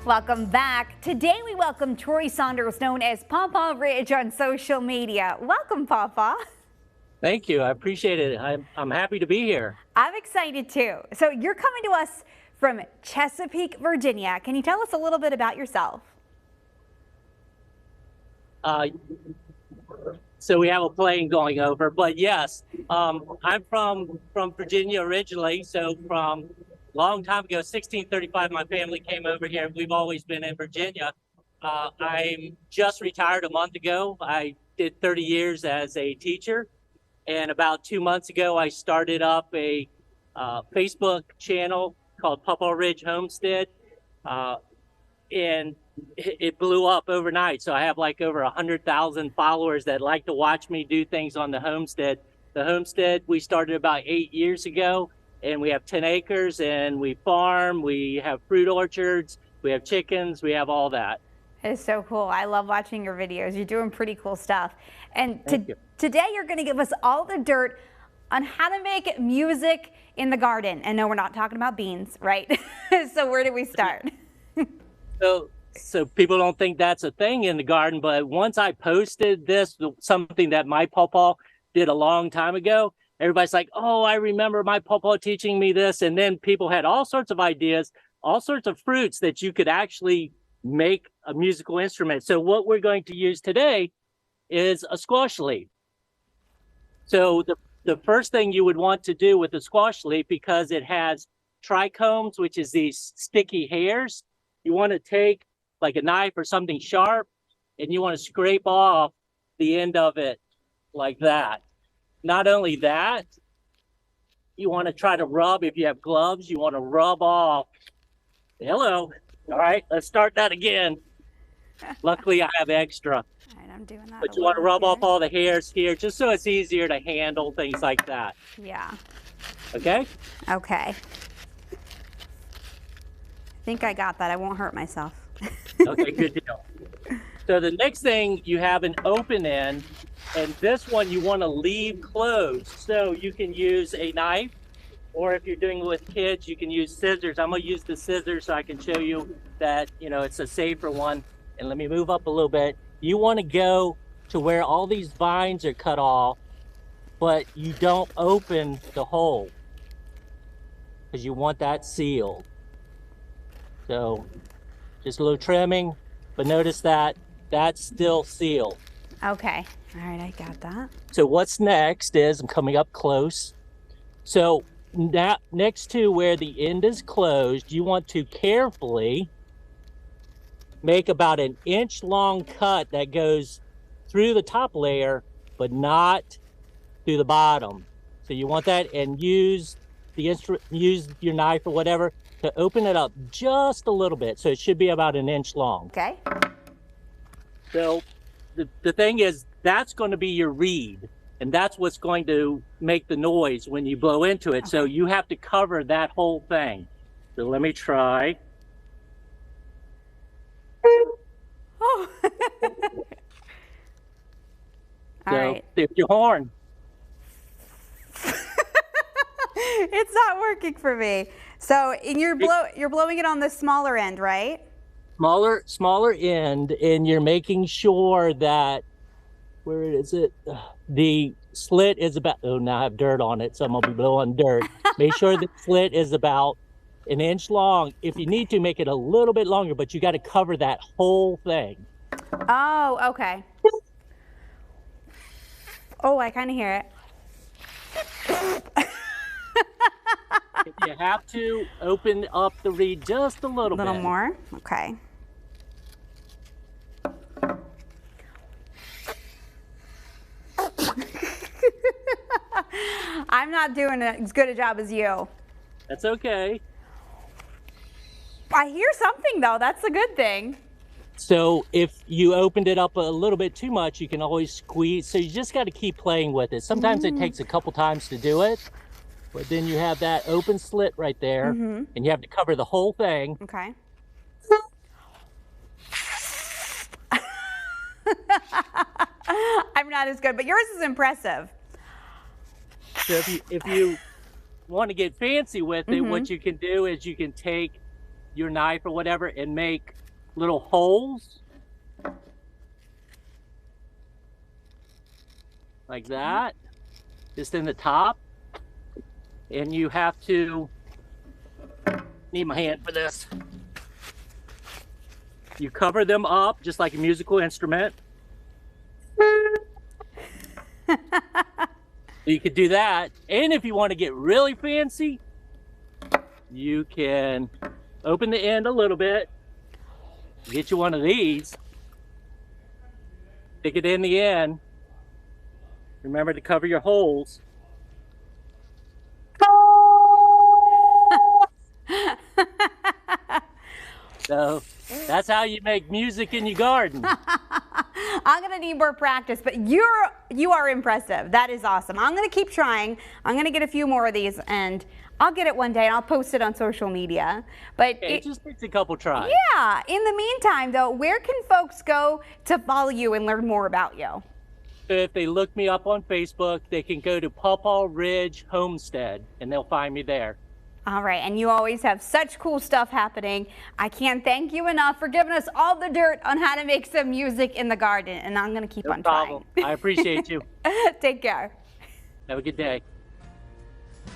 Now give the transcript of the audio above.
Welcome back. Today we welcome Troy Saunders, known as PawPaw Ridge on social media. Welcome, PawPaw. Thank you. I appreciate it. I'm happy to be here. I'm excited too. So you're coming to us from Chesapeake, Virginia. Can you tell us a little bit about yourself? So we have a plane going over, but yes, I'm from Virginia originally. So from a long time ago, 1635, my family came over here. We've always been in Virginia. I'm just retired a month ago. I did 30 years as a teacher. And about 2 months ago, I started up a Facebook channel called PawPaw Ridge Homestead. And it blew up overnight. So I have like over 100,000 followers that like to watch me do things on the homestead. The homestead we started about 8 years ago, and we have 10 acres and we farm, we have fruit orchards, we have chickens, we have all that. It's so cool. I love watching your videos. You're doing pretty cool stuff. And today you're going to give us all the dirt on how to make music in the garden. And no, we're not talking about beans, right? So where do we start? So people don't think that's a thing in the garden, but once I posted this, something that my pawpaw did a long time ago, everybody's like, oh, I remember my pawpaw teaching me this. And then people had all sorts of ideas, all sorts of fruits that you could actually make a musical instrument. So what we're going to use today is a squash leaf. So the first thing you would want to do with a squash leaf, because it has trichomes, which is these sticky hairs, you want to take like a knife or something sharp, and you want to scrape off the end of it like that. Not only that, you want to try to rub, if you have gloves, you want to rub off. Hello. All right, let's start that again. Luckily, I have extra. All right, I'm doing that. But you want to rub off all the hairs here, just so it's easier to handle things like that. Yeah. Okay? Okay. I think I got that. I won't hurt myself. Okay, good deal. So the next thing, you have an open end, and this one you want to leave closed. So you can use a knife, or if you're doing it with kids, you can use scissors. I'm going to use the scissors so I can show you that, you know, it's a safer one. And let me move up a little bit. You want to go to where all these vines are cut off, but you don't open the hole because you want that sealed. So just a little trimming, but notice that that's still sealed. Okay. All right, I got that. So what's next is, I'm coming up close. So now, next to where the end is closed, you want to carefully make about an inch long cut that goes through the top layer, but not through the bottom. So you want that, and use your knife or whatever to open it up just a little bit. So it should be about an inch long. Okay. So the thing is, that's going to be your reed, and that's what's going to make the noise when you blow into it. Okay. So you have to cover that whole thing. So let me try. Oh. All right. There's your horn. It's not working for me. So you're blowing it on the smaller end, right? Smaller end, and you're making sure that, where is it? The slit is about, oh, now I have dirt on it, so I'm gonna be blowing dirt. Make sure the slit is about an inch long. If you need to, make it a little bit longer, but you got to cover that whole thing. Oh, okay. Oh, I kind of hear it. You have to open up the reed just a little bit. A little more? Okay. I'm not doing as good a job as you. That's okay. I hear something though, that's a good thing. So if you opened it up a little bit too much, you can always squeeze. So you just got to keep playing with it. Sometimes it takes a couple times to do it, but then you have that open slit right there, and you have to cover the whole thing. Okay. I'm not as good, but yours is impressive. So if you want to get fancy with it, what you can do is you can take your knife or whatever and make little holes like that, just in the top. And you have to, need my hand for this. You cover them up just like a musical instrument. You could do that. And if you want to get really fancy, you can open the end a little bit, get you one of these, stick it in the end. Remember to cover your holes. So that's how you make music in your garden. I'm gonna need more practice, but you are impressive. That is awesome. I'm gonna keep trying. I'm gonna get a few more of these, and I'll get it one day, and I'll post it on social media. But it just takes a couple tries. Yeah. In the meantime, though, where can folks go to follow you and learn more about you? If they look me up on Facebook, they can go to PawPaw Ridge Homestead, and they'll find me there. All right, and you always have such cool stuff happening. I can't thank you enough for giving us all the dirt on how to make some music in the garden, and I'm going to keep on trying. No problem. I appreciate you. Take care. Have a good day.